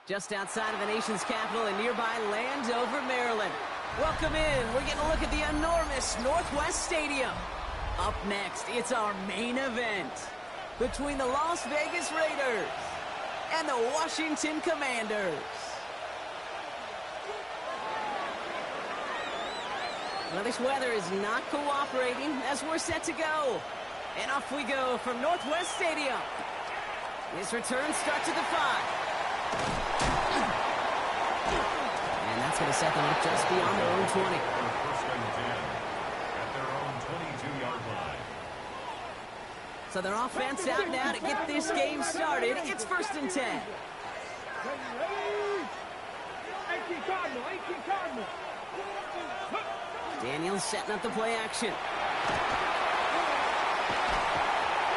Just outside of the nation's capital in nearby Landover, Maryland. Welcome in. We're getting a look at the enormous Northwest Stadium. Up next, it's our main event between the Las Vegas Raiders and the Washington Commanders. Well, this weather is not cooperating as we're set to go. And off we go from Northwest Stadium. This return starts at the 5. And that's going to set them up just beyond their own 20. First and 10 at their own 22-yard line. So their offense out now to get this game started. It's first and 10. Daniels setting up the play action.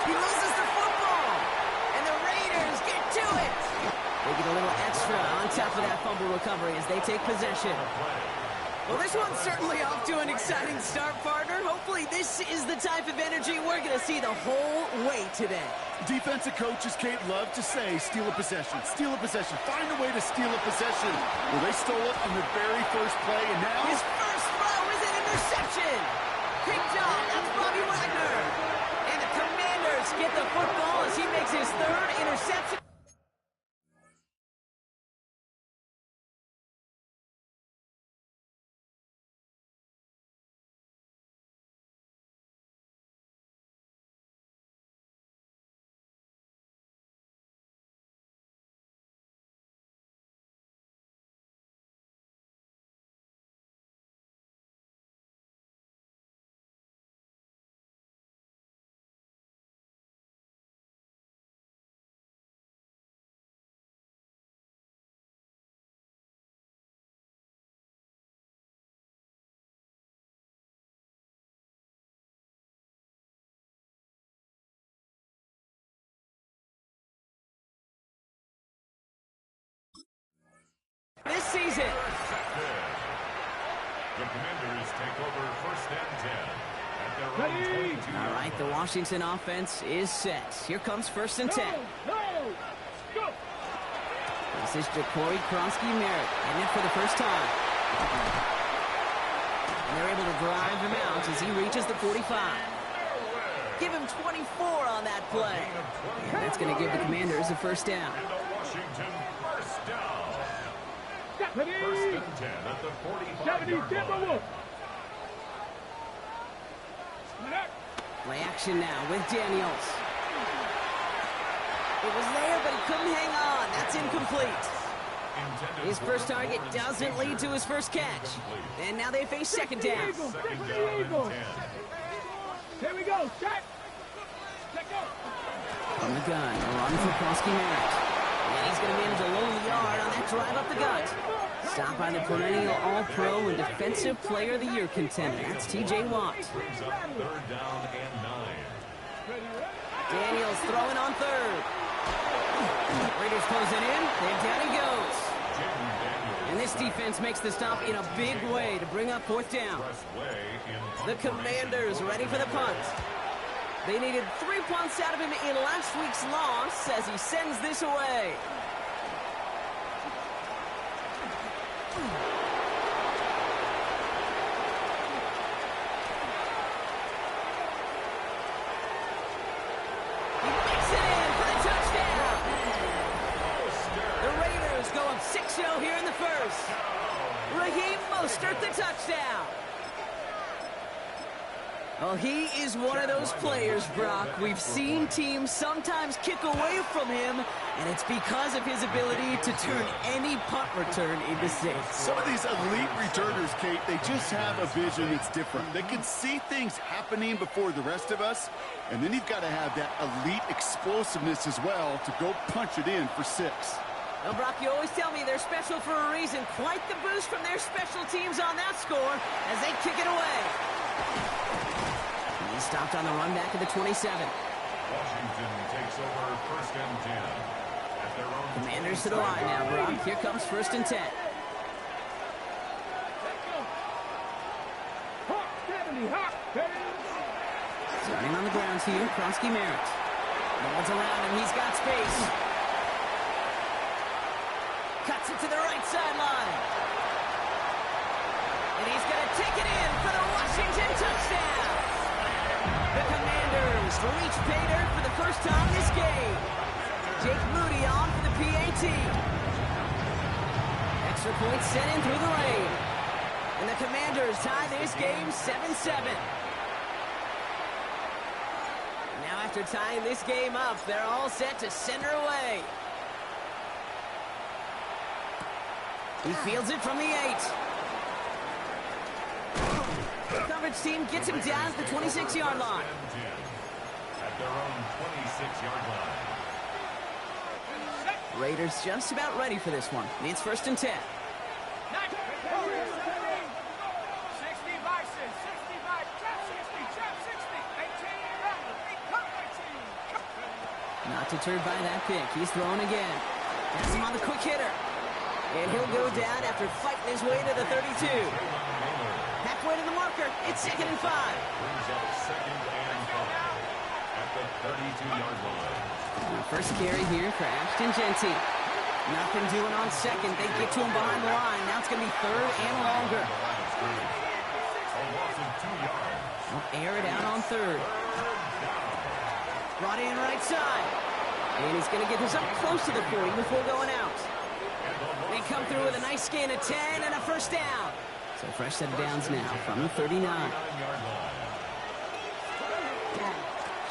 He loses the football, and the Raiders get to it. They get a little extra on top of that fumble recovery as they take possession. Well, this one's certainly off to an exciting start, partner. Hopefully this is the type of energy we're going to see the whole way today. Defensive coaches, Kate, love to say, steal a possession, find a way to steal a possession. Well, they stole it on the very first play, and now... His first throw is an interception. Picked off, that's Bobby Wagner. And the Commanders get the football as he makes his third interception. This season. The Commanders take over first and 10 at their own 22. All right, the Washington offense is set. Here comes first and 10. This is Ja'Cory Kronsky-Merritt heading it for the first time. And they're able to drive him out as he reaches the 45. Give him 24 on that play. And that's going to give the Commanders a first down. And the Washington first down. First and 10 at the 45-yard line. Play action now with Daniels. It was there, but he couldn't hang on. That's incomplete. His first target doesn't lead to his first catch. And now they face second down. Second down and 10. Here we go. Check. Check go. On the gun, a run for Kronsky-Merritt. And he's going to manage a low yard on that drive up the gut. Stopped by the perennial All-Pro and Defensive Player of the Year contender. That's T.J. Watt. Brings up third down and 9. Daniels throwing on third. Raiders closing in, and down he goes. And this defense makes the stop in a big way to bring up fourth down. The Commanders ready for the punt. They needed 3 punts out of him in last week's loss as he sends this away. He makes it in for the touchdown. The Raiders go up 6-0 here in the first. Raheem Mostert the touchdown. Well, he is one of those players, Brock. We've seen teams sometimes kick away from him, and it's because of his ability to turn any punt return into six. Some of these elite returners, Kate, they just have a vision that's different. They can see things happening before the rest of us, and then you've got to have that elite explosiveness as well to go punch it in for 6. Well, Brock, you always tell me they're special for a reason. Quite the boost from their special teams on that score as they kick it away. He stopped on the run back at the 27. Washington takes over first and 10 at their own. Commanders to the line now, Brock. Here comes first and 10. Starting on the ground here, Kronsky-Merritt. Ball's around him. He's got space. it to the right sideline. And he's going to take it in for the Washington touchdown. The Commanders reach pay dirt for the first time this game. Jake Moody on for the PAT. Extra point sent in through the rain. And the Commanders tie this game 7-7. Now after tying this game up, they're all set to send her away. He fields it from the 8. The coverage team gets him down at the 26-yard line. At their own 26-yard line. Raiders just about ready for this one. It's 1st and 10. Not deterred by that pick. He's throwing again. Has him on the quick hitter. And he'll go down after fighting his way to the 32. Halfway to the marker. It's 2nd and 5. Brings up 2nd and 5 at the 32-yard line. First carry here for Ashton Genty. Nothing doing on 2nd. They get to him behind the line. Now it's going to be 3rd and longer. A loss of 2 yards. They'll air it out on 3rd. Brought in right side. And he's going to get this up close to the 40 before going out. They come through with a nice gain of 10 and a first down. So fresh set of downs now from the 39.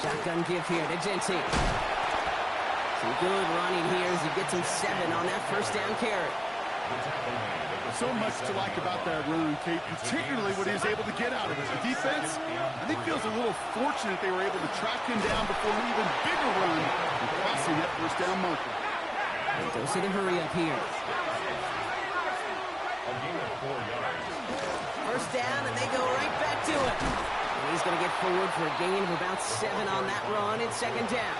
Shotgun give here to Genty. Some good running here as he gets him 7 on that first down carry. So much to like about that run, Kate, particularly what he was able to get out of it. The defense, I think, feels a little fortunate they were able to track him down before an even bigger run and crossing that first down marker. And dose of the hurry up here. A gain of 4 yards. First down, and they go right back to it. And he's going to get forward for a gain of about 7 on that run. It's 2nd down.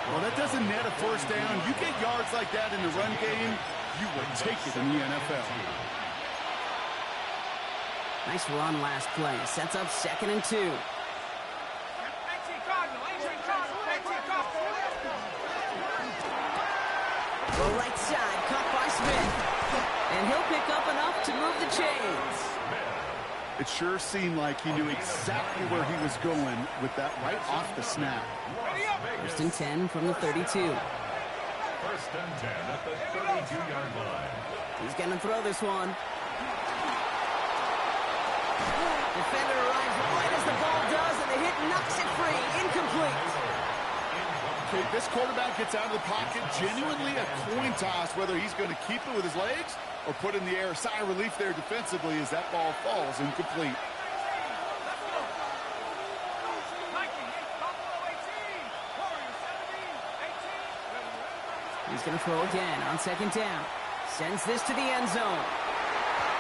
Well, that doesn't net a first down. You get yards like that in the run game, you will take it in the NFL. Nice run last play. Sets up 2nd and 2. Go right side, caught by Smith. And he'll pick up enough to move the chains. It sure seemed like he knew exactly where he was going with that right off the snap. 1st and 10 from the 32. 1st and 10 at the 32-yard line. He's going to throw this one. Defender arrives right as the ball does, and the hit knocks it free. Incomplete. Okay, this quarterback gets out of the pocket, genuinely a coin toss, whether he's going to keep it with his legs or put in the air. Sigh of relief there defensively as that ball falls incomplete. He's going to throw again on 2nd down. Sends this to the end zone.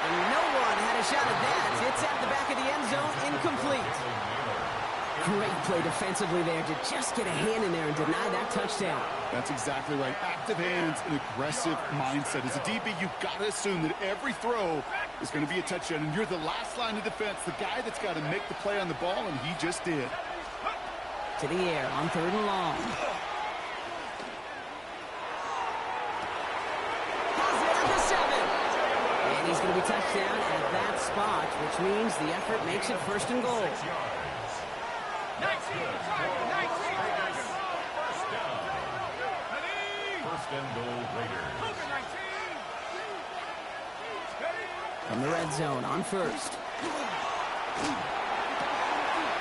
And no one had a shot at that. It's at the back of the end zone, incomplete. Great play defensively there to just get a hand in there and deny that touchdown. That's exactly right. Active hands and aggressive mindset. As a DB, you've got to assume that every throw is going to be a touchdown, and you're the last line of defense, the guy that's got to make the play on the ball, and he just did. To the air on 3rd and long. And he's going to be touched down at that spot, which means the effort makes it 1st and goal. 6 yards. That's good. 1st down. 1st and goal Raiders. From the red zone on 1st.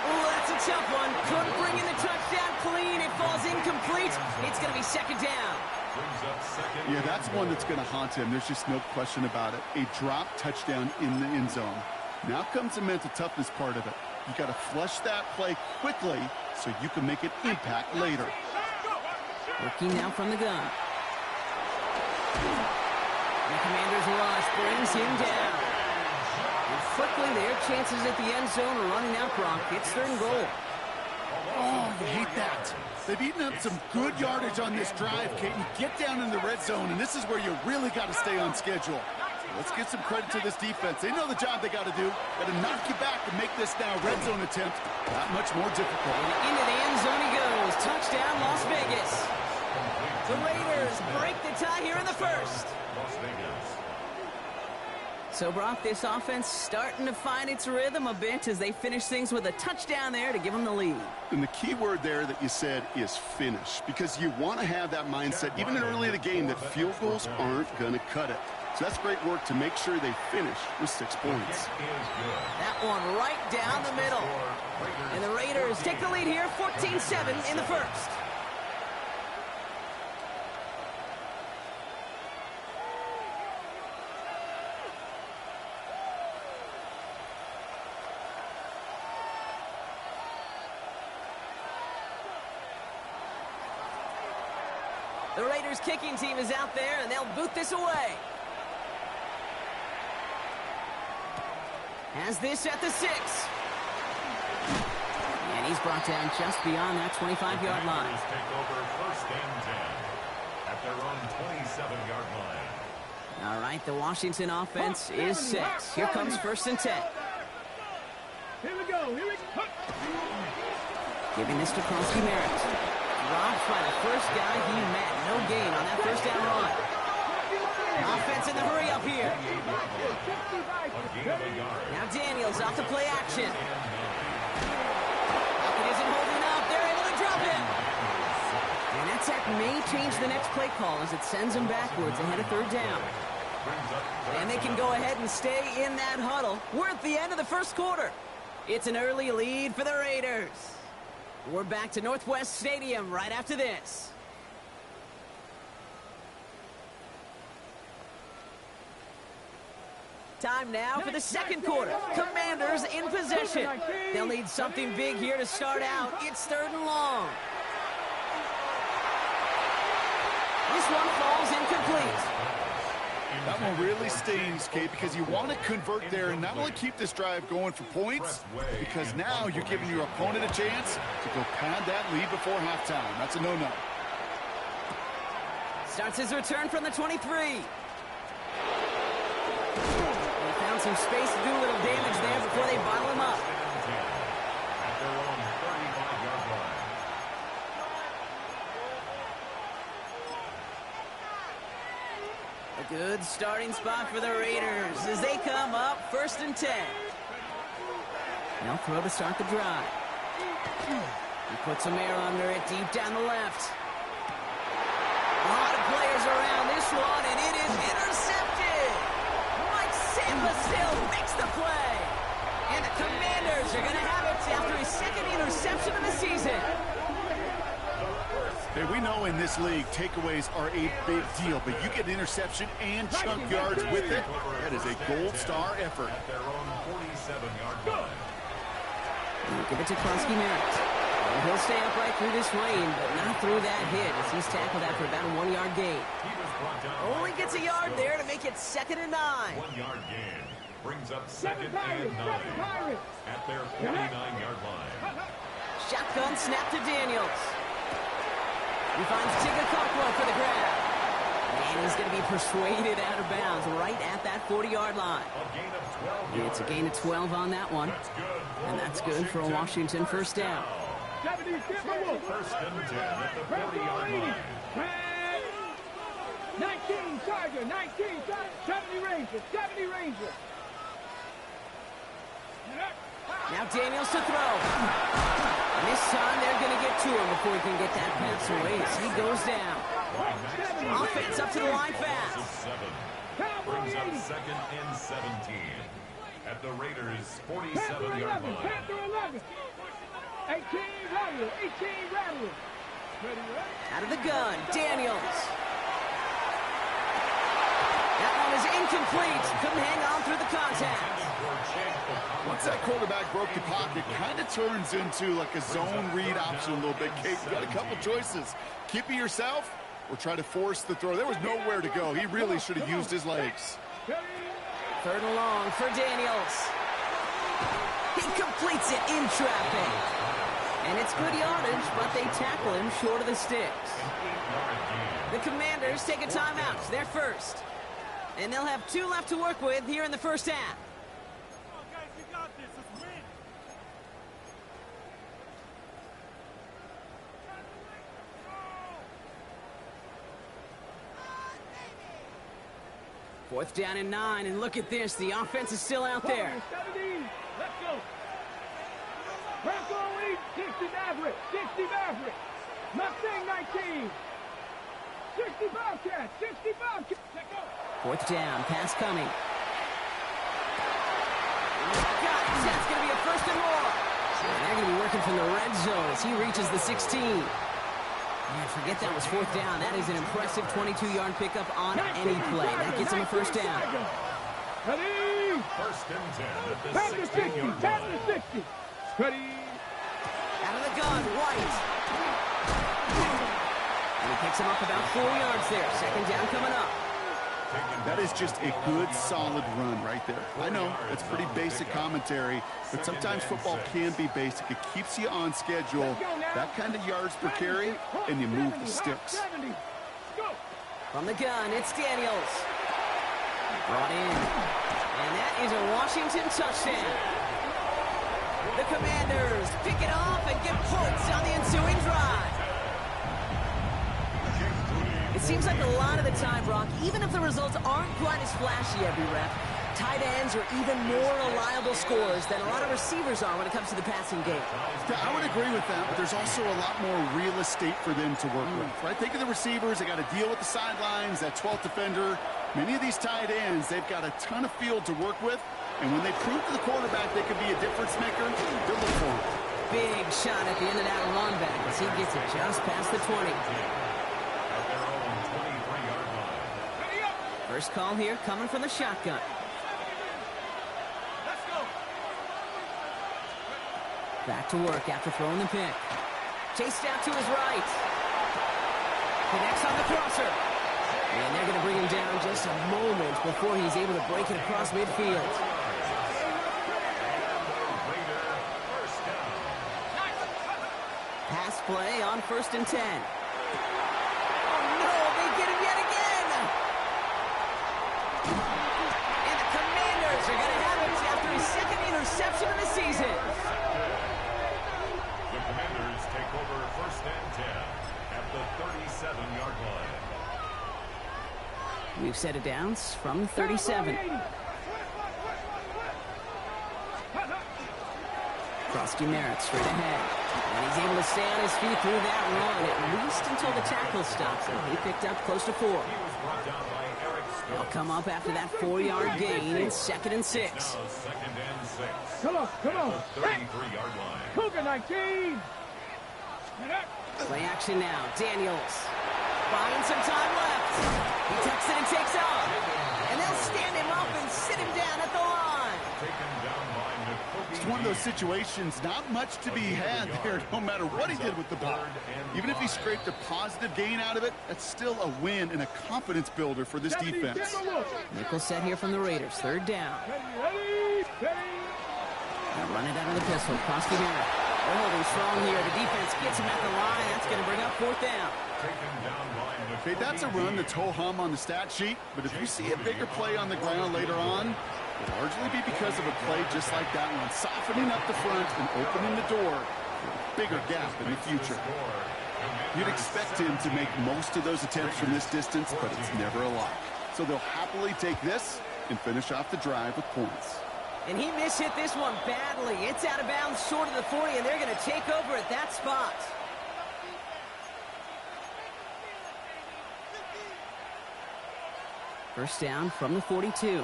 Oh, that's a tough one. Couldn't bring in the touchdown clean. It falls incomplete. It's going to be 2nd down. Brings up 2nd. Yeah, that's one that's going to haunt him. There's just no question about it. A drop touchdown in the end zone. Now comes the mental toughness part of it. You got to flush that play quickly so you can make an impact later. Working now from the gun. The Commanders' rush brings him down. And quickly, their chances at the end zone are running out, Brock. It's 3rd and goal. Oh, I hate that. They've eaten up some good yardage on this drive, Kate. You get down in the red zone, and this is where you really got to stay on schedule. Let's give some credit to this defense. They know the job they got to do. Got to knock you back and make this now red zone attempt that much more difficult. And into the end zone he goes. Touchdown, Las Vegas. The Raiders break the tie here in the first. Las Vegas. So, Brock, this offense starting to find its rhythm a bit as they finish things with a touchdown there to give them the lead. And the key word there that you said is finish, because you want to have that mindset, even early in the game, that field goals aren't going to cut it. So that's great work to make sure they finish with 6 points. That one right down the middle. And the Raiders take the lead here, 14-7 in the first. The Raiders kicking team is out there, and they'll boot this away. Has this at the 6. And he's brought down just beyond that 25-yard line. Take over first and 10 at their own 27-yard line. All right, the Washington offense is set. Here comes first and 10. Here we go. Here we go. Giving this to Kronsky Merritt. Robbed by the first guy he met. No gain on that first down run. Offense in the hurry up here. Now Daniels off to play action. Falcon isn't holding up. They're able to drop him. And that sack may change the next play call as it sends them backwards ahead of third down. And they can go ahead and stay in that huddle. We're at the end of the first quarter. It's an early lead for the Raiders. We're back to Northwest Stadium right after this. Time now for the second quarter. Commanders in possession. They'll need something big here to start out. It's third and long. This one falls incomplete. That one really stings, Kate, because you want to convert there and not only keep this drive going for points, because now you're giving your opponent a chance to go pad that lead before halftime. That's a no-no. Starts his return from the 23. They found some space to do a little damage there before they bottle him up. At their own 35-yard line. A good starting spot for the Raiders as they come up first and 10. They'll throw to start the drive. He puts some air under it deep down the left. A lot of players around this one, and it is intercepted. Mike Sampa still makes the play. And the Commanders are going to have it after his second interception of the season. Hey, we know in this league, takeaways are a big deal, but you get interception and chunk yards with it. That is a gold star effort. At their own 47-yard line. We'll give it to Kronsky Merritt. And he'll stay upright through this rain, but not through that hit as he's tackled after about a 1-yard gain. He was brought down. Only gets a yard there to make it 2nd and 9. 1-yard gain brings up 2nd and 9 at their 49-yard line. Shotgun snap to Daniels. He finds Tigakokwa for the grab. And he's going to be persuaded out of bounds right at that 40-yard line. A gain of 12 It's a gain of 12 on that one. That's good. And that's good for a Washington first down. First and 10 at the 40-yard line. 19 Charger, 19 Charger, 70 Ranger, 70 Ranger. Now Daniels to throw. And this time they're going to get to him before he can get that pass away as he goes down. Offense up to the line fast. 7 brings up 2nd and 17 at the Raiders' 47-yard line. Panther 11. 18 Rattler, 18 Rattler. Out of the gun, Daniels. That one is incomplete. Couldn't hang on through the contact. Once that quarterback broke the pocket, kind of turns into like a zone read option a little bit. Kate, you got a couple choices. Keep it yourself or try to force the throw. There was nowhere to go. He really should have used his legs. 3rd and long for Daniels. He completes it in traffic. And it's good yardage, but they tackle him short of the sticks. The Commanders take a timeout. They're first. And they'll have 2 left to work with here in the first half. 4th down and 9, and look at this. The offense is still out there. 70. Let's go. Bronco lead, 60 Maverick. 60 Maverick. Mustang 19. 60 Bobcat. 60 Bobcat. Let's go. 4th down, pass coming. Got it. That's going to be a 1st and more. And they're going to be working from the red zone as he reaches the 16. Man, forget that was 4th down. That is an impressive 22-yard pickup on any play. That gets him a 1st down. Ready? 1st and 10 at the Back to 60. 16-yard Back line. to 60. Ready? Out of the gun, White. And he picks him up about 4 yards there. 2nd down coming up. That is just a good, solid run right there. I know, it's pretty basic commentary, but sometimes football can be basic. It keeps you on schedule, that kind of yards per carry, and you move the sticks. 70. Go. From the gun, it's Daniels. Brought in. And that is a Washington touchdown. The Commanders pick it off and get points on the ensuing drive. It seems like a lot of the time, Brock, even if the results aren't quite as flashy every rep, tight ends are even more reliable scorers than a lot of receivers are when it comes to the passing game. Yeah, I would agree with that, but there's also a lot more real estate for them to work with, right? Think of the receivers. They got to deal with the sidelines, that 12th defender. Many of these tight ends, they've got a ton of field to work with, and when they prove to the quarterback they could be a difference maker, they'll look for him. Big shot at the end of that run back as he gets it just past the 20. First call here coming from the shotgun. Let's go. Back to work after throwing the pick. Chased out to his right. Connects on the crosser. And they're going to bring him down just a moment before he's able to break it across midfield. Pass play on 1st and 10. Oh no, they get him yet again! And the Commanders are going to have it after his 2nd interception of the season. The Commanders take over 1st and 10 at the 37-yard line. We've set it down from 37. Frosty Merritt straight ahead. And he's able to stay on his feet through that run, at least until the tackle stops him. He picked up close to 4. He was brought down by Eric Stokes. They'll come up after that 4-yard gain in 2nd and 6. Now 2nd and 6. Come on, come on. At the 33-yard line. Cougar 19. Play action now. Daniels buying some time left. He tucks it and takes off. And they'll stand him up and sit him down at the line. Taken down by Nakobe. It's one of those situations, not much to be had there, no matter what he did with the ball. Even if he scraped a positive gain out of it, that's still a win and a confidence builder for this defense. Nickel set here from the Raiders. 3rd down. Ready, ready. They'll run it out of the pistol. Frosty Merritt. They're holding strong here. The defense gets him at the line. That's going to bring up 4th down. Taken down by Nakobe. Okay, that's a run that's ho-hum on the stat sheet, but if you see a bigger play on the ground later on, it'll largely be because of a play just like that one, softening up the front and opening the door for a bigger gap in the future. You'd expect him to make most of those attempts from this distance, but it's never a lot. So they'll happily take this and finish off the drive with points. And he mishit this one badly. It's out of bounds short of the 40, and they're going to take over at that spot. First down from the 42. Here we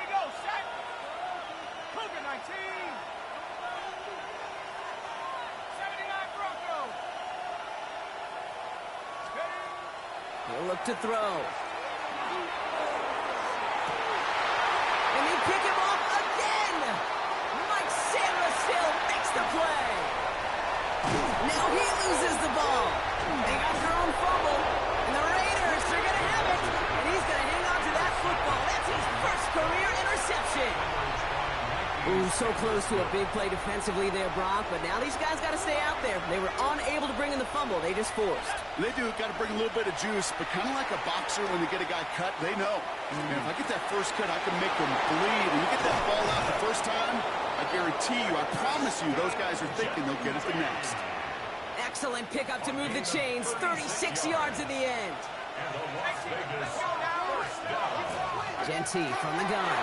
go, set. Cougar 19. 79 Bronco. He'll look to throw. And they pick him off again. Mike Sandra still makes the play. Now he loses the ball. They got their own fumble. And the Raiders are going to have it. And he's going to hang on to that football. That's his first career interception. Ooh, so close to a big play defensively there, Brock. But now these guys got to stay out there. They were unable to bring in the fumble. They just forced. They do, got to bring a little bit of juice, but kind of like a boxer when they get a guy cut, they know. And if I get that first cut, I can make them bleed. And you get that ball out the first time, I guarantee you, I promise you, those guys are thinking they'll get it the next. Excellent pickup to move the chains. 36 yards in the end. And the Las Vegas first down. Genty from the gun.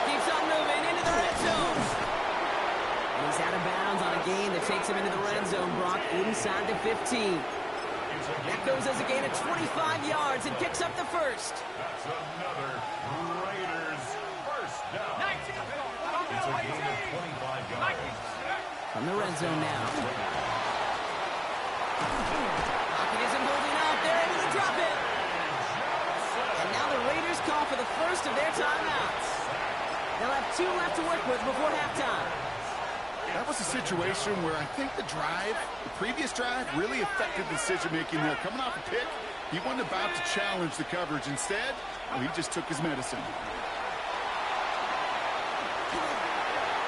Keeps on moving into the red zone. And he's out of bounds on a gain that takes him into the red zone, Brock, inside the 15. That goes as a gain of 25 yards and picks up the first. That's another Raiders first down. It's a gain of 25 yards. From the red zone now. Pocket isn't holding up. They're able to drop it. And now the Raiders call for the first of their timeouts. They'll have 2 left to work with before halftime. That was a situation where I think the previous drive, really affected decision-making there. Coming off a pick, he wasn't about to challenge the coverage. Instead, he just took his medicine.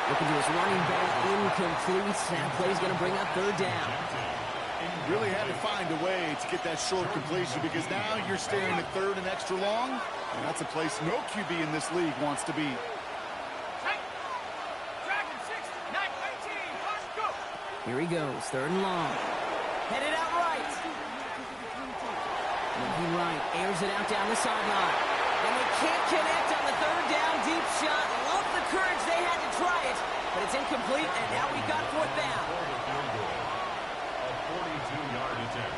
Looking to his running back, incomplete. That play's going to bring up third down. Really had to find a way to get that short completion because now you're staring at third and extra long, and that's a place no QB in this league wants to be. Here he goes, third and long. Headed out right. Moving right, airs it out down the sideline. And they can't connect on the third down deep shot. Love the courage they had to try it, but it's incomplete, and now we've got fourth down. A 42-yard attempt.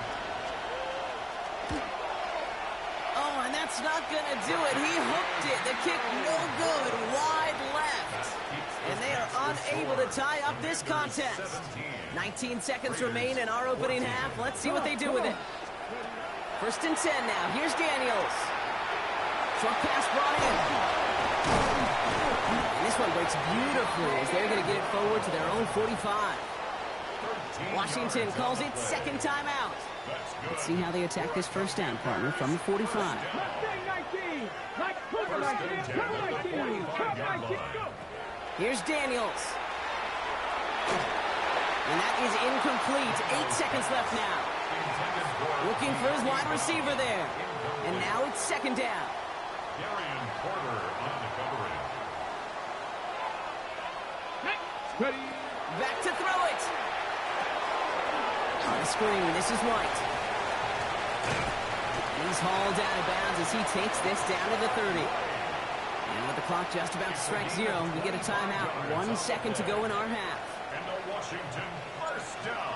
Oh, and that's not going to do it. He hooked it. The kick no good, wide left. And they are unable to tie up this contest. 19 seconds remain in our opening half. Let's see what they do with it. First and 10 now. Here's Daniels. Short pass brought in. And this one breaks beautifully as they're going to get it forward to their own 45. Washington calls it second timeout. Let's see how they attack this first down, partner, from the 45. Here's Daniels. And that is incomplete. 8 seconds left now. Looking for his wide receiver there. And now it's second down. Back to throw it. On the screen, this is White. He's hauled out of bounds as he takes this down to the 30. And with the clock just about to strike 0, we get a timeout. 1 second to go in our half. And the Washington first down.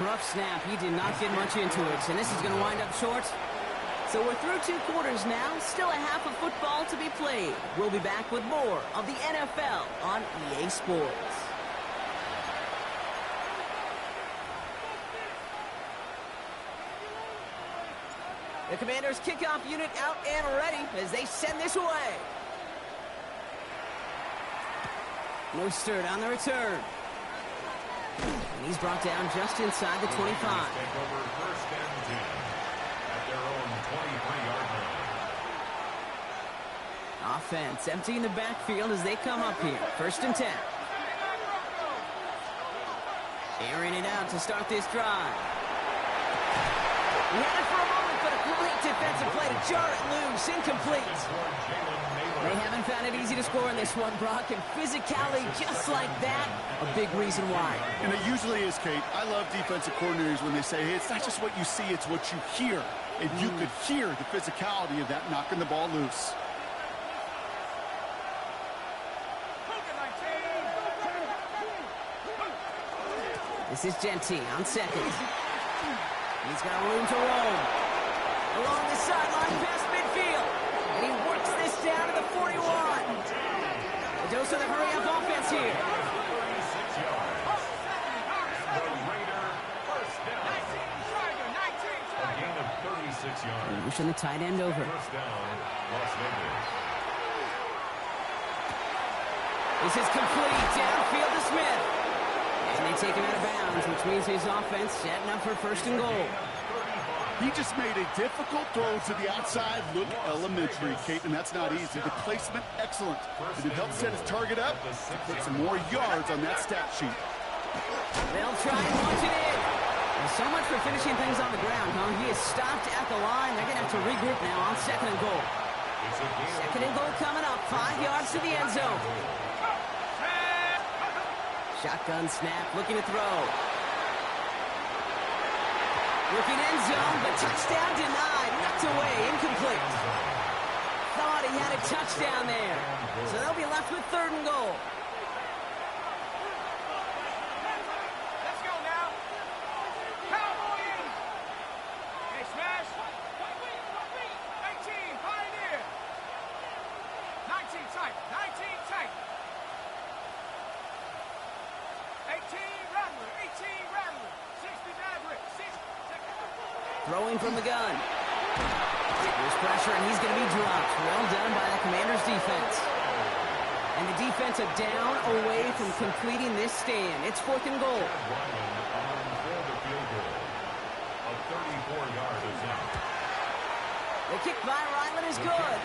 Rough snap. He did not get much into it. And this is going to wind up short. So we're through 2 quarters now. Still a half of football to be played. We'll be back with more of the NFL on EA Sports. The Commanders' kickoff unit out and ready as they send this away. Mostert on the return. And he's brought down just inside the 25. Take over first and 10 at their own 23-yard line. Offense emptying the backfield as they come up here. First and 10. Airing it out to start this drive. He had it for a moment, but a great defensive play to jar it loose. Incomplete. They haven't found it easy to score in this one, Brock, and physicality just like that, a big reason why. And it usually is, Kate. I love defensive coordinators when they say, hey, it's not just what you see, it's what you hear. And you could hear the physicality of that knocking the ball loose. This is Genty on second. He's got room to roam. Along the sideline past midfield. And he works this down to the 41. A dose of the hurry-up offense here. A gain of 36 yards. Pushing the tight end over. First down, Las Vegas. This is complete. Downfield to Smith. And they take him out of bounds, which means his offense setting up for first and goal. He just made a difficult throw to the outside look elementary, Kate, and that's not easy. The placement, excellent. And it helps set his target up to put some more yards on that stat sheet. They'll try and launch it in. And so much for finishing things on the ground, huh? He is stopped at the line. They're going to have to regroup now on second and goal. Second and goal coming up. 5 yards to the end zone. Shotgun snap, looking to throw. Looking end zone, but touchdown denied. Knocked away, incomplete. Thought he had a touchdown there. So they'll be left with 3rd and goal. Let's go now. Cowboy in. Hey, smash. 18, Pioneer. 19 tight. 19 tight. 18 Rattler. 18 Rattler. 60 Maverick. 6. Throwing from the gun. There's pressure, and he's going to be dropped. Well done by the Commanders' defense. And the defense a down away from completing this stand. It's 4th and goal. The kick by Ryland is good.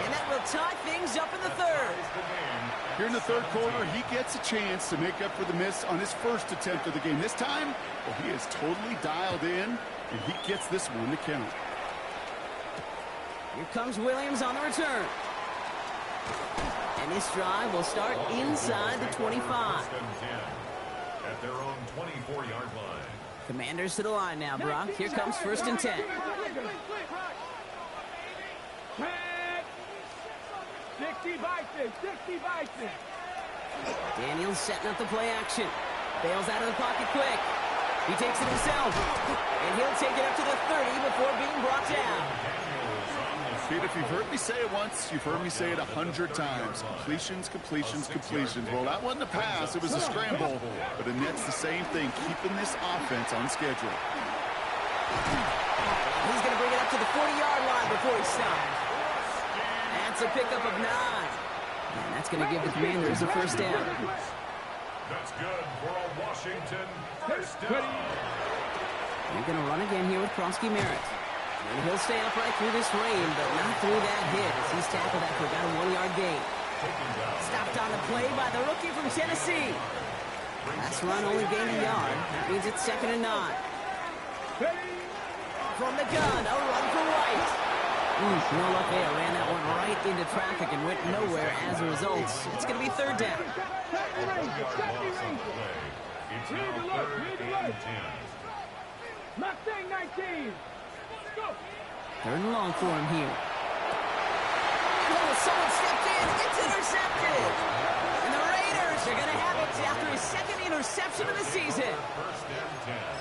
And that will tie things up in the 3rd. Here in the 3rd quarter, he gets a chance to make up for the miss on his first attempt of the game. This time, well, he is totally dialed in, and he gets this one to count. Here comes Williams on the return. And this drive will start inside the 25. At their own 24-yard line. Commanders to the line now, Brock. Here comes 1st and 10. 60 Bison, 60 Bison. Daniels setting up the play action. Bails out of the pocket quick. He takes it himself. And he'll take it up to the 30 before being brought down. Kid, if you've heard me say it once, you've heard me say it 100 times. Completions, completions, completions. Well, that wasn't a pass. It was a scramble. But it nets the same thing, keeping this offense on schedule. He's going to bring it up to the 40-yard line before he stops. That's a pickup of 9. And that's going to give the Commanders a 1st down. That's good for a Washington 1st down. They're going to run again here with Krosky Merritt. And he'll stay upright through this rain, but not through that hit as he's tackled after about a 1-yard gain. Stopped on the play by the rookie from Tennessee. Last run only gained a yard. That means it's 2nd and 9. From the gun, a run for White. No luck there. Ran that one right into traffic and went nowhere as a result. It's going to be 3rd down. It's now 3rd and 10. Mustang 19. Go. 3rd and long for him here. Oh, someone stepped in. It's intercepted. And the Raiders are going to have it after his 2nd interception of the season.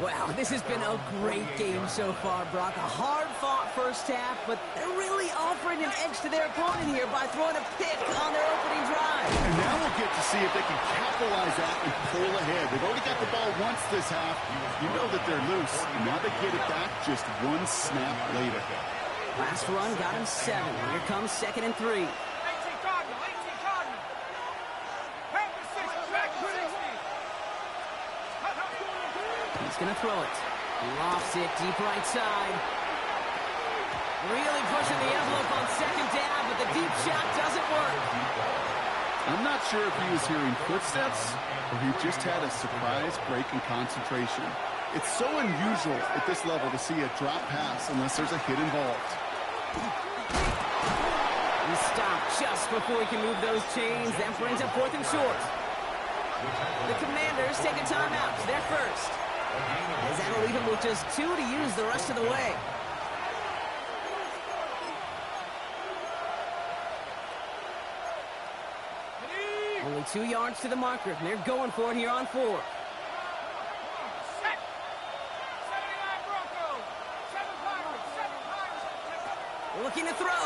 Wow, this has been a great game so far, Brock. A hard-fought first half, but they're really offering an edge to their opponent here by throwing a pick on their opening drive. And now we'll get to see if they can capitalize that and pull ahead. They've already got the ball once this half. You know that they're loose. And now they get it back just 1 snap later. Last run got him 7. Here comes 2nd and 3. 18 Cardinal, 18 Cardinal. Back to 60, back to 60. He's going to throw it. Lofts it deep right side. Really pushing the envelope on 2nd down, but the deep shot doesn't work. I'm not sure if he was hearing footsteps or he just had a surprise break in concentration. It's so unusual at this level to see a drop pass unless there's a hit involved. He stopped just before he can move those chains. That brings up 4th and short. The Commanders take a timeout. They're first. As that'll leave him with just 2 to use the rest of the way. Only 2 yards to the marker. They're going for it here on 4. Set. 79 Broncos. 7 Pirates. 7 Pirates. Looking to throw.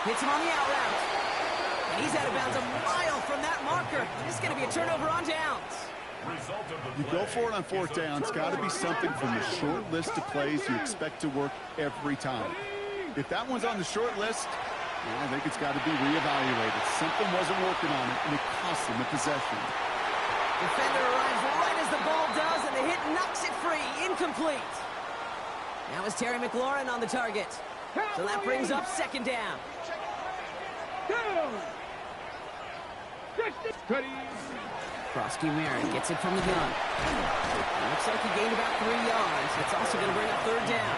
Hits him on the out route. And he's out of bounds a mile from that marker. This is going to be a turnover on downs. You go for it on 4th down. It's got to be something from the short list of plays you expect to work every time. If that one's on the short list, well, I think it's got to be reevaluated. Something wasn't working on it, and it cost him the possession. Defender arrives right as the ball does, and the hit knocks it free. Incomplete. Now is Terry McLaurin on the target. So that brings up 2nd down. Krosky Merritt gets it from the gun. Looks like he gained about 3 yards. It's also going to bring up 3rd down.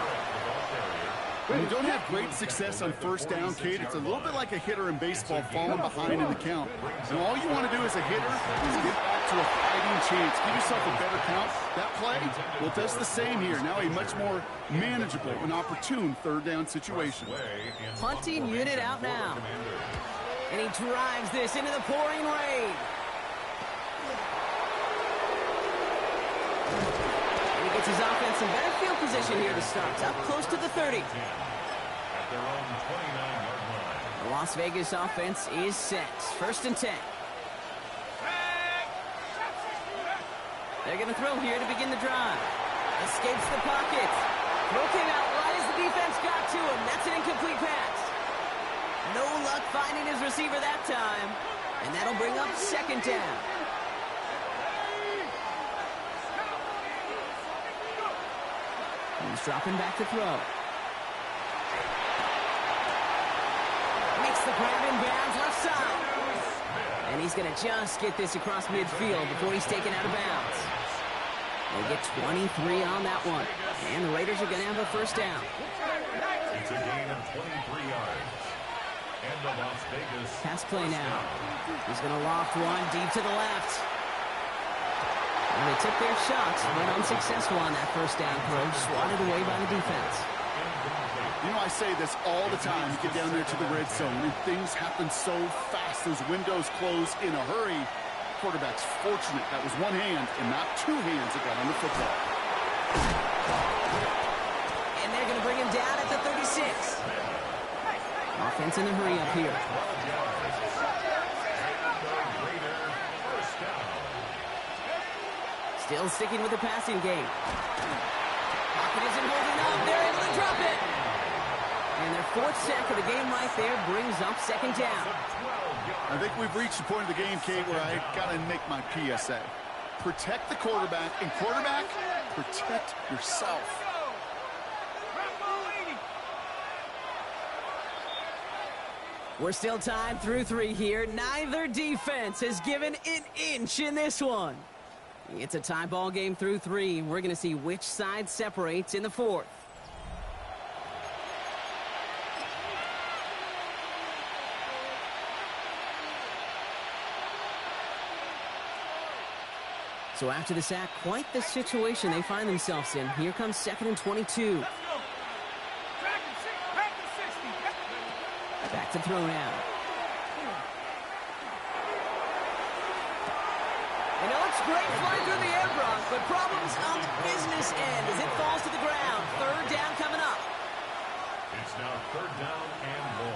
When you don't have great success on 1st down, Kate, it's a little bit like a hitter in baseball falling behind in the count. And all you want to do as a hitter is get back to a fighting chance. Give yourself a better count. That play, well, it does the same here. Now a much more manageable and opportune third down situation. Punting unit out now. And he drives this into the pouring rain. And he gets his offense in better field position here to start. Up close to the 30. The Las Vegas offense is set. 1st and 10. They're going to throw here to begin the drive. Escapes the pocket. Throw came out right as the defense got to him. That's an incomplete pass. No luck finding his receiver that time. And that'll bring up 2nd down. He's dropping back to throw. Makes the grab in bounds left side. And he's going to just get this across midfield before he's taken out of bounds. They get 23 on that one. And the Raiders are going to have a 1st down. It's a gain of 23 yards. And the Las Vegas pass play now. He's going to loft one deep to the left. And they took their shots, but unsuccessful on that 1st down throw. Swatted away by the defense. You know, I say this all the time. You get down there to the red zone, and things happen so fast. Those windows close in a hurry. Quarterback's fortunate that was one hand and not two hands that got on the football. And they're going to bring him down at the 36. Offense in a hurry up here. Still sticking with the passing game. Pocket isn't holding up. They're able to drop it. And their 4th sack of the game right there brings up 2nd down. I think we've reached the point of the game, Kate, where I got to make my PSA. Protect the quarterback, and quarterback, protect yourself. We're still tied through 3 here. Neither defense has given an inch in this one. It's a tie ball game through 3. We're going to see which side separates in the 4th. So after the sack, quite the situation they find themselves in. Here comes 2nd and 22. Back to throw now. And it looks great flying through the air, Brock, but problems on the business end as it falls to the ground. 3rd down coming up. It's now 3rd down and 1.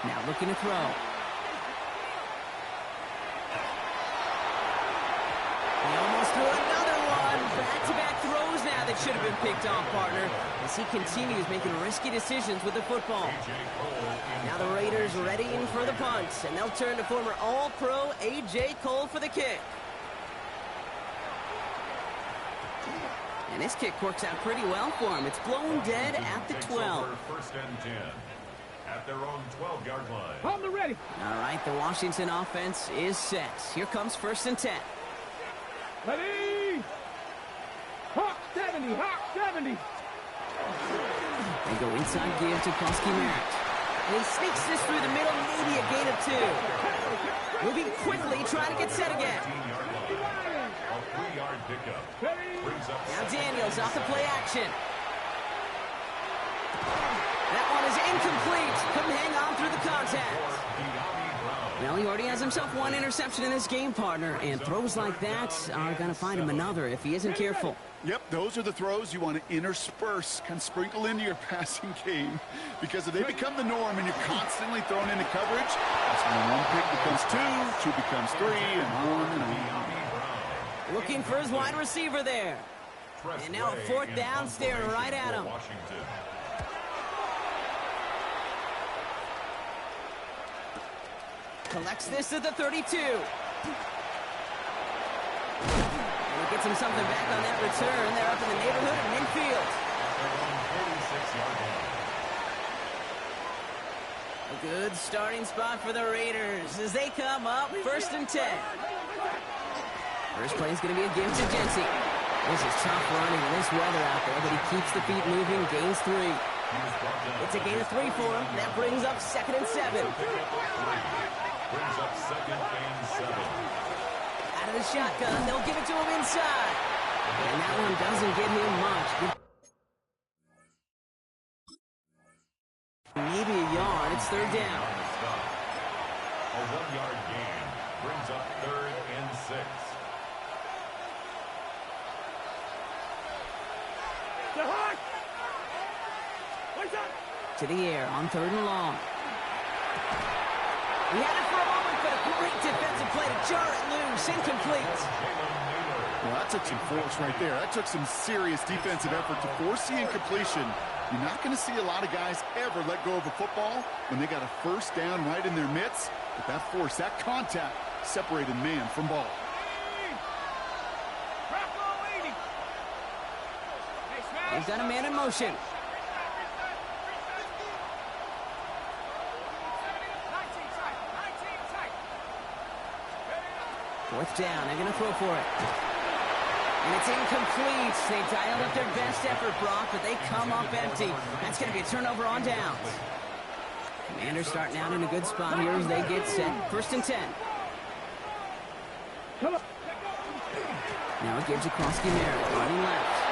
Now looking to throw. He almost threw another one. Back-to-back throws now that should have been picked off, partner, as he continues making risky decisions with the football. Now the Raiders readying for the punt, and they'll turn to former All-Pro A.J. Cole for the kick. And this kick works out pretty well for him. It's blown dead at the 12. 1st and 10. At their own 12-yard line. Hold the ready. All right, the Washington offense is set. Here comes 1st and 10. Ready. Hawk 70, Hawk 70. They go inside give to Koski-Merritt. And he sneaks this through the middle, maybe a gain of 2. Moving quickly, trying to get set again. A 3-yard pickup. Now Daniels off the play action. That one is incomplete. Couldn't hang on through the contact. Well, he already has himself 1 interception in this game, partner, and throws like that are going to find him another if he isn't careful. Yep, those are the throws you want to intersperse, kind of sprinkle into your passing game, because if they become the norm and you're constantly thrown into coverage, that's when 1 pick becomes 2, 2 becomes 3, and on and on. Looking for his wide receiver there. And now a 4th down, staring right at him. Collects this at the 32. And he gets him something back on that return. They're up in the neighborhood of midfield. A good starting spot for the Raiders as they come up 1st and 10. First play is going to be a give to Jency. This is tough running in this weather out there, but he keeps the feet moving, gains 3. It's a gain of 3 for him. That brings up 2nd and 7. Brings up 2nd and 7. Out of the shotgun, they'll give it to him inside. And that one doesn't get him much. Maybe a yard. It's 3rd down. A 1-yard gain brings up 3rd and 6. To the air on 3rd and long. He had it for a moment, but a great defensive play to jar it loose. Incomplete. Well, that took some force right there. That took some serious defensive effort to force the incompletion. You're not going to see a lot of guys ever let go of a football when they got a 1st down right in their midst. But that force, that contact, separated man from ball. They've got a man in motion. Fourth down. They're going to throw for it. And it's incomplete. They dialed up their best effort, Brock, but they come up empty. That's going to be a turnover on downs. Commanders starting out in a good spot here as they get set. 1st and 10. Now it gives across Merritt, running left.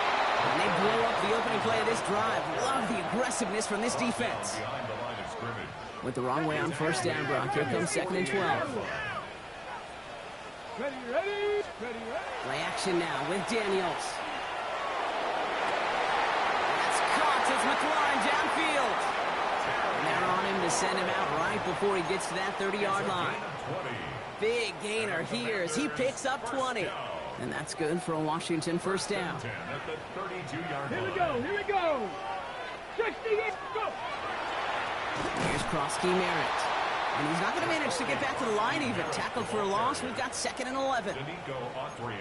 And they blow up the opening play of this drive. Love the aggressiveness from this defense. Behind the line of scrimmage. Went the wrong way on 1st down, Brock. Here comes 2nd and 12. Ready. Play action now with Daniels. That's caught as McLaurin downfield. And they're on him to send him out right before he gets to that 30-yard line. Big gainer here as he picks up 20. And that's good for a Washington 1st down. Here we go. 68, go. Here's Krosky Merritt. And he's not going to manage to get back to the line even. Tackled for a loss. We've got 2nd and 11.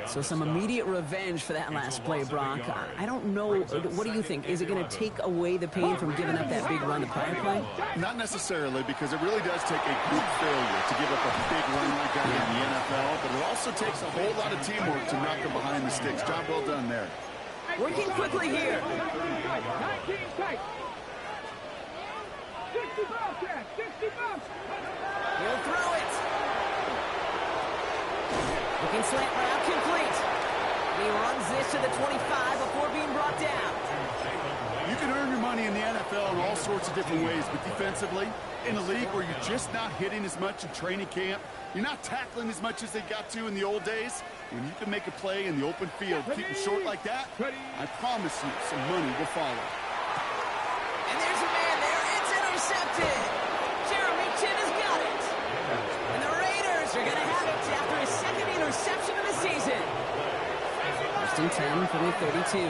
So some immediate revenge for that last play, Brock. I don't know. What do you think? Is it going to take away the pain from giving up that big run the prior play? Not necessarily, because it really does take a group failure to give up a big run like that in the NFL. But it also takes a whole lot of teamwork to knock them behind the sticks. Job well done there. Working quickly here. 19 tight. 60 Bobcats. 60 Bobcats. He'll throw it. Looking slant route complete. He runs this to the 25 before being brought down. You can earn your money in the NFL in all sorts of different ways, but defensively, in a league where you're just not hitting as much in training camp, you're not tackling as much as they got to in the old days, when you can make a play in the open field, keep it short like that, I promise you some money will follow. And there's a man there. It's intercepted. Jeremy Chin has got it. And the Raiders are going to have it after his 2nd interception of the season. 1st and 10 from the 32.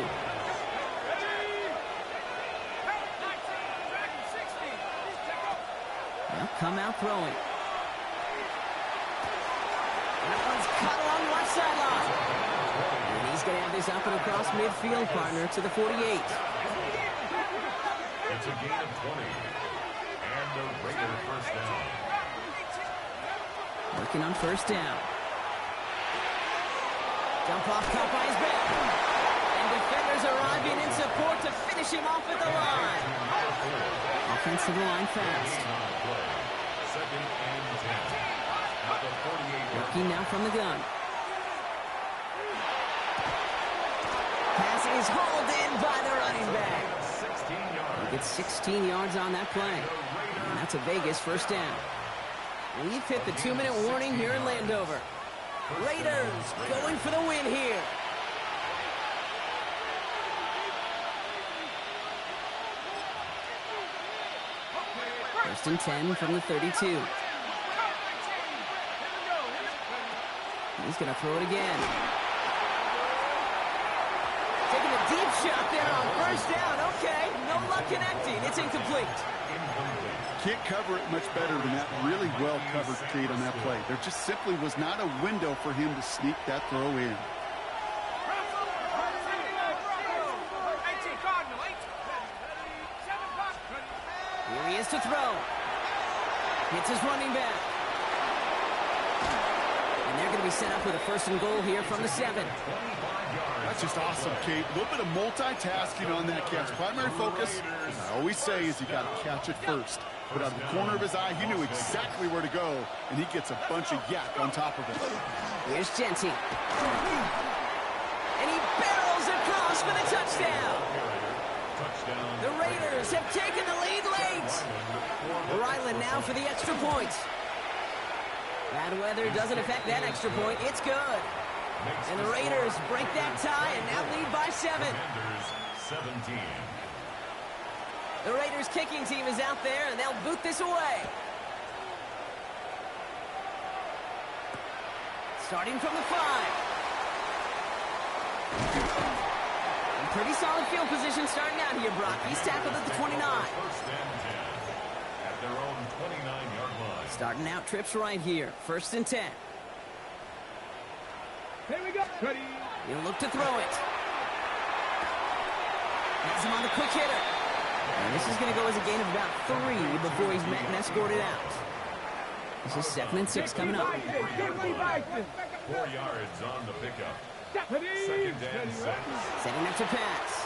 They'll come out throwing. That one's cut along the left sideline. And he's going to have this up and across midfield, partner, to the 48. It's a gain of 20. And the Raiders 1st down. Working on 1st down. Dump off cut by his back. And defenders arriving in support to finish him off at the line. Offense to the line fast. 2nd and 10. At the 48. Working now from the gun. Pass is hauled in by the running back. 16 yards. He gets 16 yards on that play. And that's a Vegas 1st down. We've hit the 2-minute warning here in Landover. Raiders going for the win here. First and 10 from the 32. He's going to throw it again. Taking a deep shot there on 1st down. Okay, no luck connecting. It's incomplete. Can't cover it much better than that. Really well covered, Kate, on that play. There just simply was not a window for him to sneak that throw in. Here he is to throw. Hits his running back. And they're going to be set up with a 1st and goal here from the 7. That's just awesome, Kate. A little bit of multitasking on that catch. Primary focus, as I always say, is you got to catch it first. But out of the corner of his eye, he knew exactly where to go, and he gets a bunch of yak on top of it. Here's Genty. And he barrels across for the touchdown. The Raiders have taken the lead late. Ryland now for the extra point. Bad weather doesn't affect that extra point. It's good. And the Raiders break that tie and now lead by 7. 17. The Raiders kicking team is out there, and they'll boot this away. Starting from the 5. And pretty solid field position starting out here, Brock. He's tackled at the 29. 1st and 10 at their own 29-yard line. Starting out trips right here. 1st and 10. Here we go. Ready. He'll look to throw it. Has him on the quick hitter. And this is going to go as a gain of about 3 before he's met and escorted out. This is 2nd and 6 coming up. 4 yards on the pickup. 2nd and 6. Setting up to pass.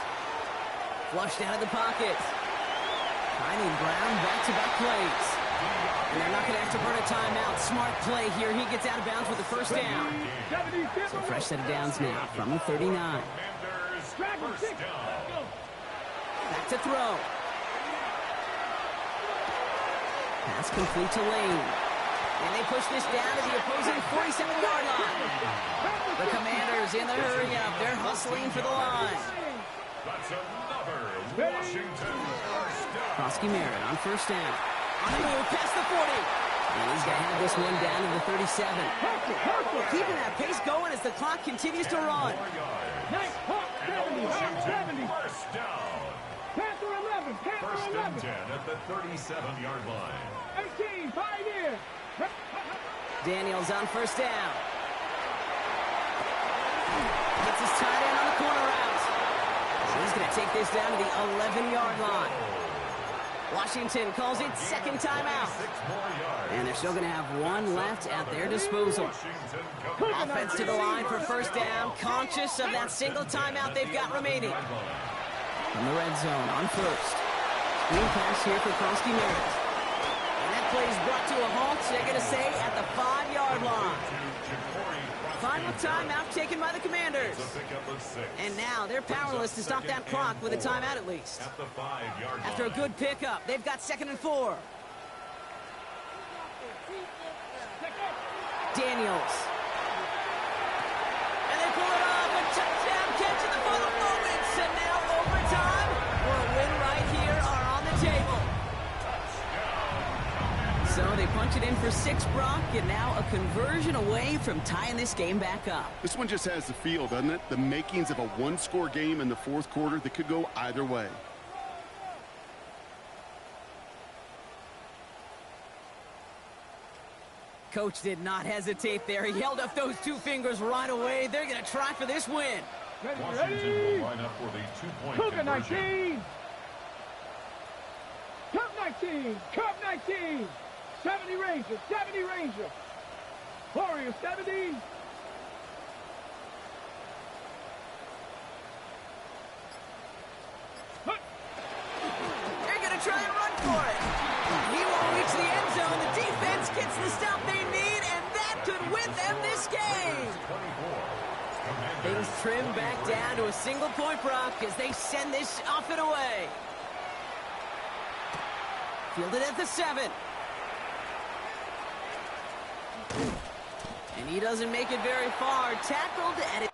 Flushed out of the pocket. Tiny Brown back-to-back plays. And they're not going to have to burn a timeout. Smart play here. He gets out of bounds with the 1st down. So fresh set of downs now from the 39. Commanders, 1st down. Back to throw. Pass complete to Lane. And they push this down to the opposing 47-yard line. The Commanders in the hurry-up. They're hustling for the line. That's another Washington 1st down. Krosky Merritt on 1st down. On the move past the 40. And he's going to have this one down to the 37. Keeping that pace going as the clock continues to run. 4 yards. Nice hawk. 70. Washington 1st down. Panther 11. Panther 1st 11. and 10 at the 37-yard line. 18. Pioneer. Daniels on 1st down. Gets his tight end on the corner route. So he's going to take this down to the 11-yard line. Washington calls it 2nd timeout. 6 more yards. And they're still going to have 1 left at their disposal. Washington comes Offense to the line for 1st down, conscious of that single timeout they've got remaining. From the red zone on 1st. Screen pass here for Krosky Merritt. And that play is brought to a halt, they're going to say, at the 5-yard line. Final timeout taken by the Commanders. And now they're powerless to stop that clock with a timeout at least. At the 5-yard After a good pickup, they've got 2nd and 4. Daniels. And they pull it off. A touchdown catch in the final moments. And now overtime for a win right here are on the table. So they punch it in for 6, Brock, and now a conversion away from tying this game back up. This one just has the feel, doesn't it? The makings of a 1-score game in the 4th quarter that could go either way. Coach did not hesitate there. He held up those 2 fingers right away. They're going to try for this win. Washington will line up for the 2-point Cougar conversion. 19. Cup 19. Cup 19. 70 Rangers. 70 Rangers. Warriors 70. They're going to try and run for it. He won't reach the end zone. The defense gets the stop they need, and that could win them this game. Things trim back down to a single point, Brock, as they send this off and away. Fielded at the 7. And he doesn't make it very far. Tackled at it.